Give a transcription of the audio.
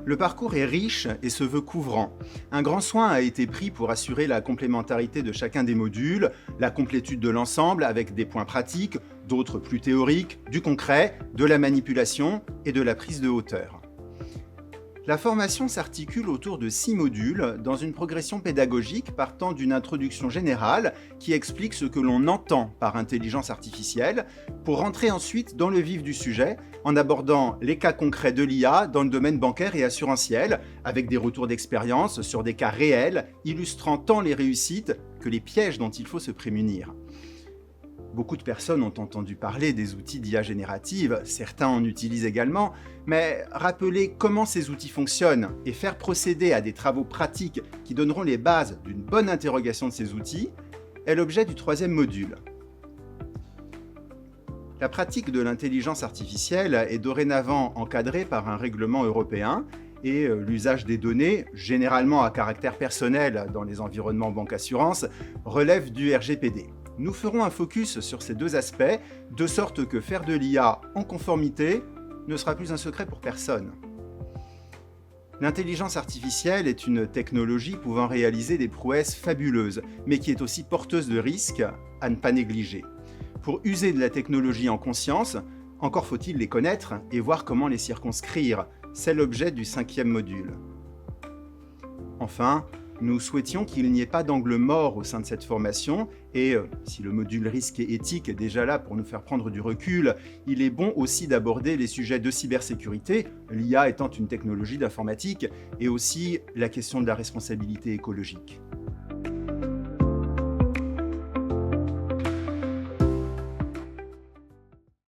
Le parcours est riche et se veut couvrant. Un grand soin a été pris pour assurer la complémentarité de chacun des modules, la complétude de l'ensemble avec des points pratiques, d'autres plus théoriques, du concret, de la manipulation et de la prise de hauteur. La formation s'articule autour de 6 modules dans une progression pédagogique partant d'une introduction générale qui explique ce que l'on entend par intelligence artificielle pour rentrer ensuite dans le vif du sujet en abordant les cas concrets de l'IA dans le domaine bancaire et assurantiel avec des retours d'expérience sur des cas réels illustrant tant les réussites que les pièges dont il faut se prémunir. Beaucoup de personnes ont entendu parler des outils d'IA générative, certains en utilisent également, mais rappeler comment ces outils fonctionnent et faire procéder à des travaux pratiques qui donneront les bases d'une bonne interrogation de ces outils est l'objet du 3e module. La pratique de l'intelligence artificielle est dorénavant encadrée par un règlement européen et l'usage des données, généralement à caractère personnel dans les environnements banque-assurance, relève du RGPD. Nous ferons un focus sur ces 2 aspects, de sorte que faire de l'IA en conformité ne sera plus un secret pour personne. L'intelligence artificielle est une technologie pouvant réaliser des prouesses fabuleuses, mais qui est aussi porteuse de risques à ne pas négliger. Pour user de la technologie en conscience, encore faut-il les connaître et voir comment les circonscrire. C'est l'objet du 5e module. Enfin, nous souhaitions qu'il n'y ait pas d'angle mort au sein de cette formation et, si le module risque et éthique est déjà là pour nous faire prendre du recul, il est bon aussi d'aborder les sujets de cybersécurité, l'IA étant une technologie d'informatique, et aussi la question de la responsabilité écologique.